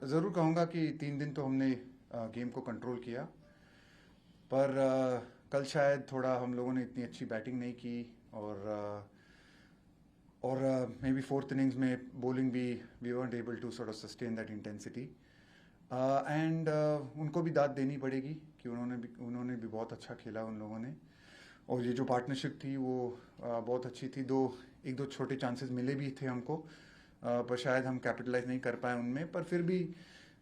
ज़रूर कहूँगा कि 3 दिन तो हमने गेम को कंट्रोल किया, पर कल शायद थोड़ा हम लोगों ने इतनी अच्छी बैटिंग नहीं की, और मे बी फोर्थ इनिंग्स में बॉलिंग भी we weren't able to sort of sustain that intensity. And उनको भी दाद देनी पड़ेगी कि उन्होंने भी बहुत अच्छा खेला उन लोगों ने। और ये जो पार्टनरशिप थी वो बहुत अच्छी थी। एक दो छोटे चांसेस मिले भी थे हमको, पर शायद हम कैपिटलाइज नहीं कर पाए उनमें। पर फिर भी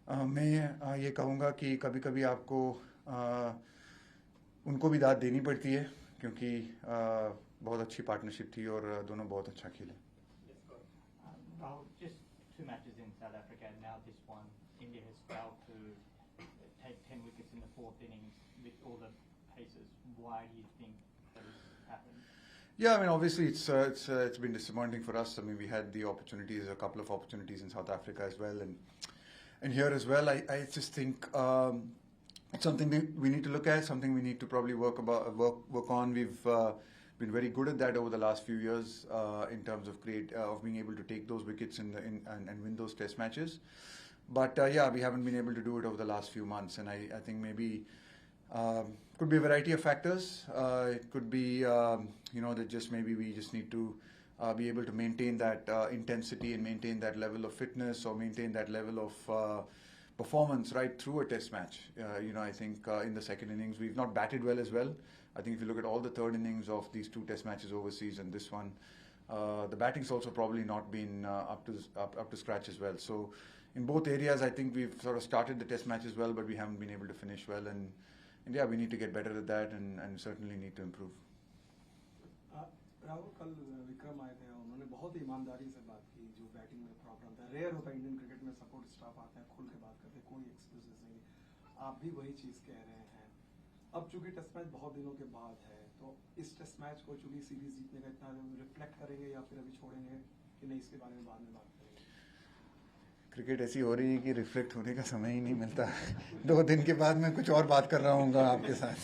मैं ये कहूँगा कि कभी कभी आपको उनको भी दाद देनी पड़ती है, क्योंकि बहुत अच्छी पार्टनरशिप थी और दोनों बहुत अच्छा खेले। Rahul, just two matches in South Africa, and now this one, India has failed to take 10 wickets in the fourth innings with all the paces. Why do you think that has happened? Yeah, I mean, obviously it's been disappointing for us. I mean, we had the opportunities, a couple of opportunities in South Africa as well, and here as well. I just think it's something we need to look at, something we need to probably work on. We've been very good at that over the last few years in terms of of being able to take those wickets and win those test matches. But yeah, we haven't been able to do it over the last few months, and I think maybe could be a variety of factors. It could be that just maybe we just need to be able to maintain that intensity and maintain that level of fitness, or maintain that level of performance right through a test match. I think in the second innings we've not batted well as well. I think if you look at all the third innings of these two test matches overseas and this one, the batting's also probably not been up to scratch as well. So in both areas, I think we've sort of started the test matches well, but we haven't been able to finish well. And yeah, we need to get better at that, and certainly need to improve. Rahul, कल विक्रम आए थे, उन्होंने बहुत ही ईमानदारी से बात की। जो बैटिंग में प्रॉब्लम था, रेयर होता है इंडियन क्रिकेट में, सपोर्ट स्टाफ आता है, खुल के बात करते, कोई एक्सक्यूजेस नहीं। आप भी वही चीज़ कह रहे हैं। अब चूंकि टेस्ट मैच बहुत दिनों के बाद है, तो इस टेस्ट मैच को चूंकि सीरीज जीतने का इतना रिफ्लेक्ट करेंगे या फिर अभी छोड़ेंगे कि नहीं, इसके बारे में बाद में बात करेंगे। क्रिकेट ऐसी हो रही है कि रिफ्लेक्ट होने का समय ही नहीं मिलता। 2 दिन के बाद मैं कुछ और बात कर रहा हूँ आपके साथ।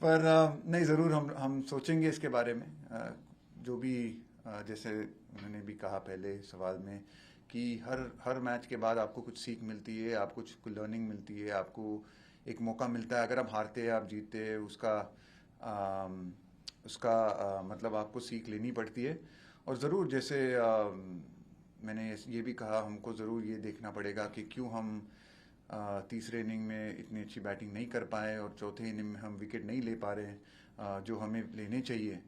पर नहीं, ज़रूर हम सोचेंगे इसके बारे में। जो भी जैसे उन्होंने भी कहा पहले सवाल में कि हर मैच के बाद आपको कुछ सीख मिलती है, आपको कुछ लर्निंग मिलती है, आपको एक मौका मिलता है। अगर आप हारते हैं, आप जीतते हैं, उसका मतलब आपको सीख लेनी पड़ती है। और ज़रूर जैसे मैंने ये भी कहा, हमको ज़रूर ये देखना पड़ेगा कि क्यों हम तीसरे इनिंग में इतनी अच्छी बैटिंग नहीं कर पाए और चौथे इनिंग में हम विकेट नहीं ले पा रहे हैं जो हमें लेने चाहिए।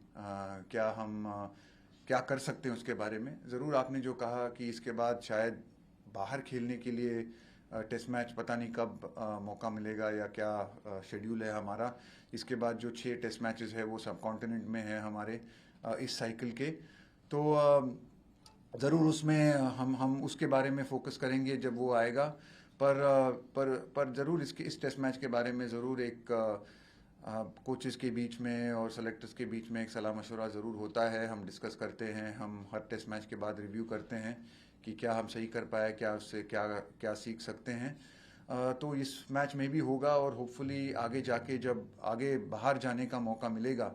क्या कर सकते हैं उसके बारे में। ज़रूर आपने जो कहा कि इसके बाद शायद बाहर खेलने के लिए टेस्ट मैच पता नहीं कब मौका मिलेगा या क्या शेड्यूल है हमारा। इसके बाद जो 6 टेस्ट मैचेस है वो सब कॉन्टिनेंट में है हमारे इस साइकिल के। तो ज़रूर उसमें हम उसके बारे में फोकस करेंगे जब वो आएगा। पर ज़रूर इस टेस्ट मैच के बारे में ज़रूर एक कोचेस के बीच में और सेलेक्टर्स के बीच में एक सलाह मशवरा ज़रूर होता है। हम डिस्कस करते हैं, हम हर टेस्ट मैच के बाद रिव्यू करते हैं कि क्या हम सही कर पाए, क्या उससे क्या सीख सकते हैं। तो इस मैच में भी होगा, और होपफुली आगे जाके जब आगे बाहर जाने का मौका मिलेगा,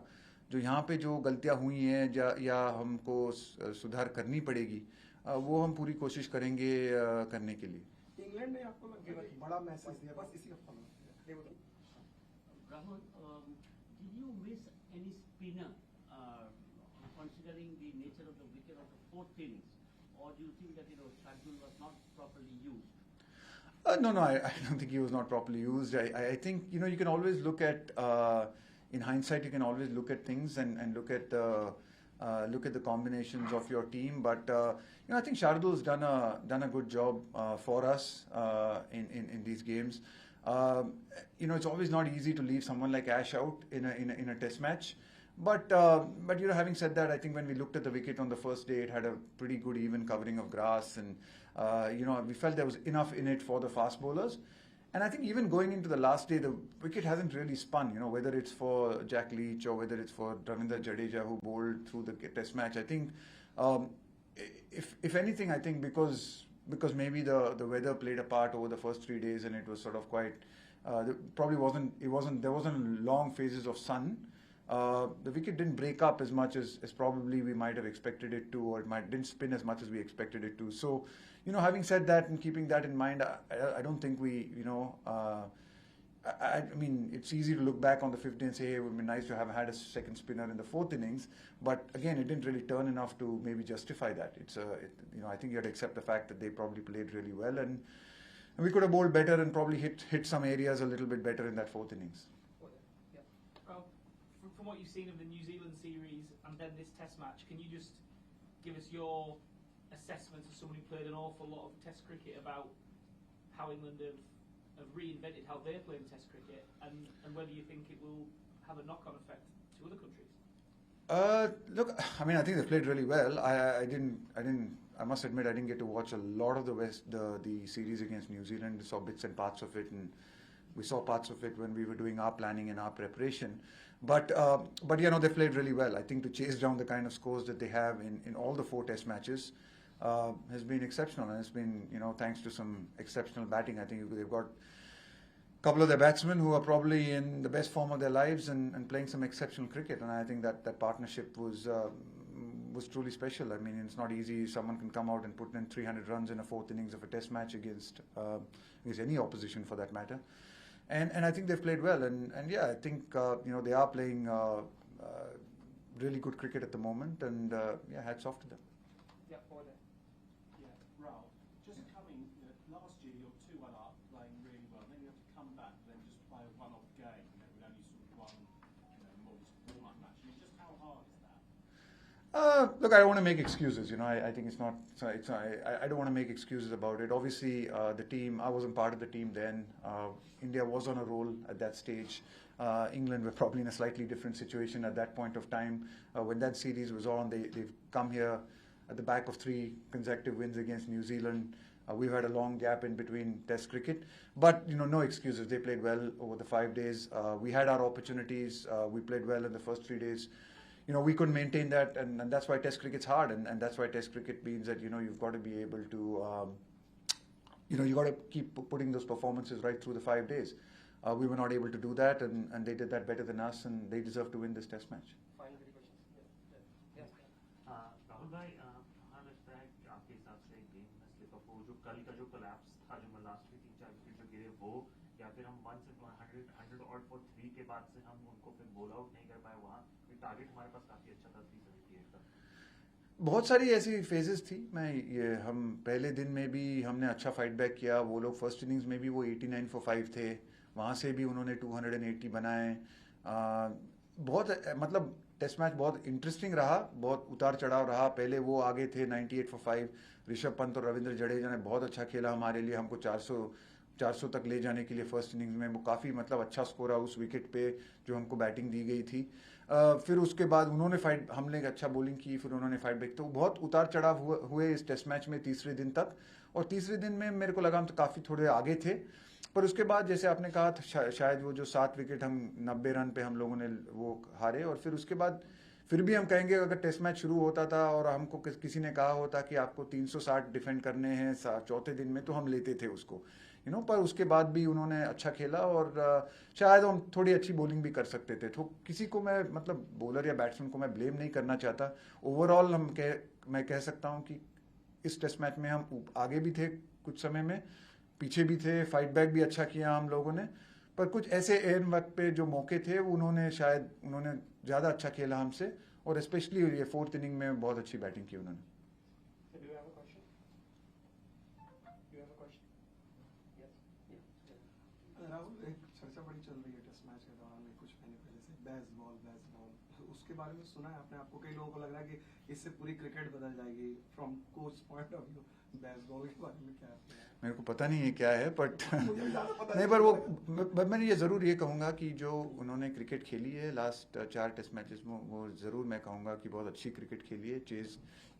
जो यहाँ पे जो गलतियाँ हुई हैं या हमको सुधार करनी पड़ेगी, वो हम पूरी कोशिश करेंगे करने के लिए। इंग्लैंड ने आपको बड़ा मैसेज दिया, बस इसी हफ्ते में। Rahul, did you miss any spinner considering the nature of the wicket of the fourth innings, or do you think that Shardul was not properly used? No, I don't think he was not properly used. I think you can always look at in hindsight you can always look at things and look at the combinations of your team. But I think Shardul's done a good job for us in these games. It's always not easy to leave someone like Ash out in a test match. But having said that, I think when we looked at the wicket on the first day, it had a pretty good even covering of grass, and we felt there was enough in it for the fast bowlers. And I think even going into the last day, the wicket hasn't really spun. Whether it's for Jack Leach or whether it's for Ravindra Jadeja, who bowled through the test match. I think, if anything, I think because maybe the weather played a part over the first 3 days, and it was sort of quite There wasn't long phases of sun. The wicket didn't break up as much as probably we might have expected it to, or didn't spin as much as we expected it to. So, having said that and keeping that in mind, I don't think we, I mean, it's easy to look back on the 5th day and say, hey, it would be nice to have had a second spinner in the 4th innings. But again, it didn't really turn enough to maybe justify that. I think you have to accept the fact that they probably played really well, and we could have bowled better and probably hit some areas a little bit better in that 4th innings. Yeah. Well, from what you've seen of the New Zealand series and then this Test match, can you just give us your assessment as someone who played an awful lot of Test cricket about how England have reinvented how they're playing Test cricket, and whether you think it will have a knock-on effect to other countries? Look, I mean, I think they played really well. I must admit, I didn't get to watch a lot of the series against New Zealand. I saw bits and parts of it, and we saw parts of it when we were doing our planning and our preparation. But they played really well. I think to chase down the kind of scores that they have in all the 4 Test matches has been exceptional, and it's been thanks to some exceptional batting. I think they've got a couple of their batsmen who are probably in the best form of their lives and playing some exceptional cricket, and I think that partnership was truly special. I mean, it's not easy. Someone can come out and put in 300 runs in a 4th innings of a Test match against any opposition for that matter, and I think they've played well, and yeah, I think they are playing really good cricket at the moment, and yeah, hats off to them. Yeah, boy there. Yeah, Rahul, just coming, last year you're 2-1 up, playing really well, then you have to come back, then just play a one-off game, with only sort of one, modest warm-up match. I mean, just how hard is that? Look, I don't want to make excuses. I think it's not. I don't want to make excuses about it. Obviously, the team. I wasn't part of the team then. India was on a roll at that stage. England were probably in a slightly different situation at that point of time. When that series was on, they've come here at the back of 3 consecutive wins against New Zealand. We've had a long gap in between Test cricket, but no excuses. They played well over the 5 days. We had our opportunities. We played well in the first 3 days. We couldn't maintain that, and that's why Test cricket's hard, and that's why Test cricket means that you've got to be able to, you got to keep putting those performances right through the 5 days. We were not able to do that, and they did that better than us, and they deserve to win this Test match. Final questions. Yes. Rahul भाई, हाँ लगता है कि आपके हिसाब से game में slip up हो, जो कल का जो कोलैप्स था, जो लास्ट में 3-4 विकेट जो गिरे वो, या फिर हम 100 और फॉर 3 के बाद से हम उनको फिर बोल आउट नहीं कर पाए, वहाँ टारगेट हमारे पास काफी अच्छा था 378 का। बहुत सारी ऐसी फेजेस थी। हम पहले दिन में भी हमने अच्छा फाइट बैक किया। वो लोग फर्स्ट इनिंग्स में भी वो 89 for 5 थे, वहाँ से भी उन्होंने 280 बनाए। बहुत टेस्ट मैच बहुत इंटरेस्टिंग रहा, बहुत उतार चढ़ाव रहा। पहले वो आगे थे 98 for 5, ऋषभ पंत और रविंद्र जडेजा ने बहुत अच्छा खेला हमारे लिए, हमको 400 तक ले जाने के लिए फर्स्ट इनिंग्स में। वो काफ़ी अच्छा स्कोर रहा उस विकेट पे जो हमको बैटिंग दी गई थी। फिर उसके बाद उन्होंने हमने अच्छा बॉलिंग की, फिर उन्होंने फाइट बैक, तो बहुत उतार चढ़ाव हुए इस टेस्ट मैच में तीसरे दिन तक। और तीसरे दिन में मेरे को लगा हम तो काफ़ी थोड़े आगे थे, पर उसके बाद जैसे आपने कहा शायद वो जो 7 विकेट हम 90 रन पे हम लोगों ने वो हारे। और फिर उसके बाद फिर भी हम कहेंगे अगर टेस्ट मैच शुरू होता था और हमको किसी ने कहा होता कि आपको 360 डिफेंड करने हैं चौथे दिन में, तो हम लेते थे उसको, पर उसके बाद भी उन्होंने अच्छा खेला और शायद हम थोड़ी अच्छी बॉलिंग भी कर सकते थे। तो किसी को मैं बॉलर या बैट्समैन को मैं ब्लेम नहीं करना चाहता। ओवरऑल मैं कह सकता हूं कि इस टेस्ट मैच में हम आगे भी थे, कुछ समय में पीछे भी थे, फाइट बैक भी अच्छा किया हम लोगों ने, पर कुछ ऐसे एन वक्त पे जो मौके थे उन्होंने ज़्यादा अच्छा खेला हमसे, और स्पेशली ये 4th इनिंग में बहुत अच्छी बैटिंग की उन्होंने। राहुल, एक चर्चा बड़ी चल रही है टेस्ट मैच के दौरान में कुछ महीने पहले से, बेसबॉल, उसके बारे में सुना है आपने? आपको कई लोगों को लग रहा है कि इससे पूरी क्रिकेट बदल जाएगी from coach point of view. Baseball के बारे में क्या है? मेरे को पता नहीं है क्या है, बट नहीं, पर मैं ये ज़रूर ये कहूँगा कि जो उन्होंने क्रिकेट खेली है लास्ट 4 टेस्ट मैचेस में, वो ज़रूर मैं कहूँगा कि बहुत अच्छी क्रिकेट खेली है।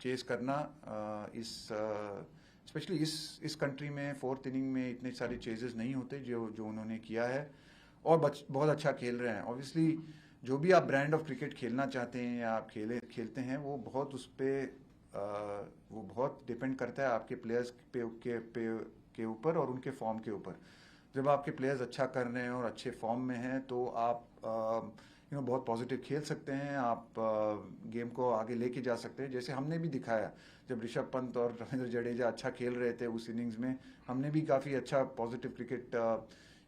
चेस करना स्पेशली इस कंट्री में 4th इनिंग में इतने सारे चेजेस नहीं होते जो उन्होंने किया है, और बहुत अच्छा खेल रहे हैं। ऑब्वियसली जो भी आप ब्रांड ऑफ क्रिकेट खेलना चाहते हैं या आप खेलते हैं, वो बहुत वो बहुत डिपेंड करता है आपके प्लेयर्स के ऊपर और उनके फॉर्म के ऊपर। जब आपके प्लेयर्स अच्छा कर रहे हैं और अच्छे फॉर्म में हैं तो आप बहुत पॉजिटिव खेल सकते हैं, आप गेम को आगे लेके जा सकते हैं, जैसे हमने भी दिखाया जब ऋषभ पंत और रविंद्र जडेजा अच्छा खेल रहे थे उस इनिंग्स में, हमने भी काफ़ी अच्छा पॉजिटिव क्रिकेट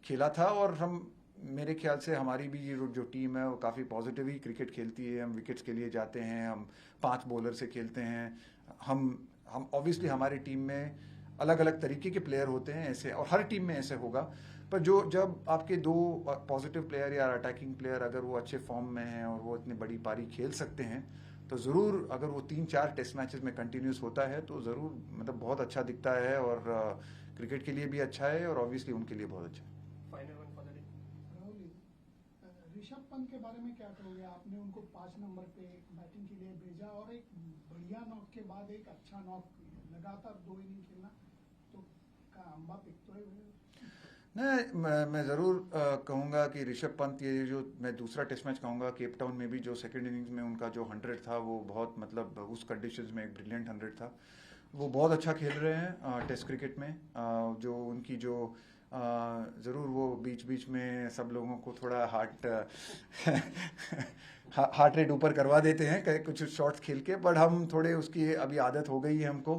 खेला था। और हम, मेरे ख्याल से हमारी भी जो टीम है वो काफ़ी पॉजिटिव ही क्रिकेट खेलती है। हम विकेट्स के लिए जाते हैं, हम 5 बॉलर से खेलते हैं, हम ऑब्वियसली हमारी टीम में अलग अलग तरीके के प्लेयर होते हैं ऐसे, और हर टीम में ऐसे होगा। पर जब आपके 2 पॉजिटिव प्लेयर या अटैकिंग प्लेयर अगर वो अच्छे फॉर्म में हैं और वो इतनी बड़ी पारी खेल सकते हैं तो ज़रूर, अगर वो 3-4 टेस्ट मैचेस में कंटिन्यूस होता है तो ज़रूर मतलब बहुत अच्छा दिखता है, और क्रिकेट के लिए भी अच्छा है और ऑब्वियसली उनके लिए बहुत अच्छा है। राहुल, ऋषभ पंत के बारे में क्या करोगे? आपने उनको 5 नंबर पे बैटिंग के लिए भेजा और एक बढ़िया नॉक के बाद एक अच्छा नॉक, लगातार 2 इनिंग खेलना तो का अंबा पिक तो है। नहीं, मैं ज़रूर कहूँगा कि ऋषभ पंत, ये जो मैं दूसरा टेस्ट मैच कहूँगा केप टाउन में भी, जो सेकंड इनिंग्स में उनका जो 100 था वो बहुत, मतलब उस कंडीशंस में एक ब्रिलियंट 100 था। वो बहुत अच्छा खेल रहे हैं टेस्ट क्रिकेट में। जो उनकी जो ज़रूर वो बीच बीच में सब लोगों को थोड़ा हार्ट रेट ऊपर करवा देते हैं कुछ शॉट्स खेल के, बट हम थोड़े उसकी अभी आदत हो गई है हमको,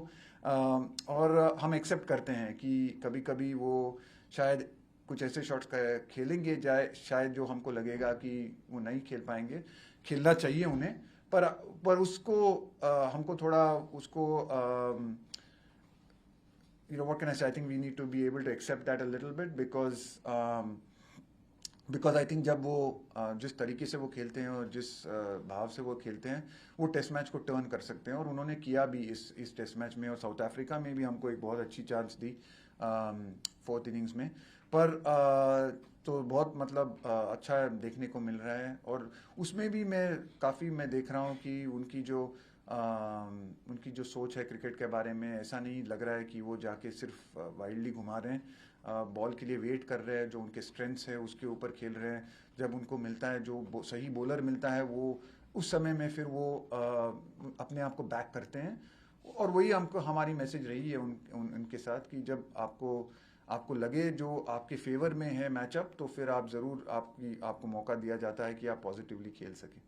और हम एक्सेप्ट करते हैं कि कभी कभी वो शायद कुछ ऐसे शॉट्स खेलेंगे शायद जो हमको लगेगा कि वो नहीं खेल पाएंगे। खेलना चाहिए उन्हें, पर उसको हमको थोड़ा उसको what can I say? I think we need to be able to accept that a little bit because I think जब वो जिस तरीके से वो खेलते हैं और जिस भाव से वो खेलते हैं वो टेस्ट मैच को टर्न कर सकते हैं, और उन्होंने किया भी इस टेस्ट मैच में। और साउथ अफ्रीका में भी हमको एक बहुत अच्छी चांस दी 4th इनिंग्स में, पर तो बहुत मतलब अच्छा देखने को मिल रहा है। और उसमें भी मैं देख रहा हूँ कि उनकी जो सोच है क्रिकेट के बारे में, ऐसा नहीं लग रहा है कि वो जाके सिर्फ वाइल्डली घुमा रहे हैं, बॉल के लिए वेट कर रहे हैं, जो उनके स्ट्रेंथ्स है उसके ऊपर खेल रहे हैं। जब उनको मिलता है, जो सही बॉलर मिलता है, वो उस समय में फिर वो अपने आप को बैक करते हैं। और वही हमारी मैसेज रही है उनके साथ कि जब आपको लगे जो आपके फेवर में है मैचअप, तो फिर आप ज़रूर आपको मौका दिया जाता है कि आप पॉजिटिवली खेल सकें।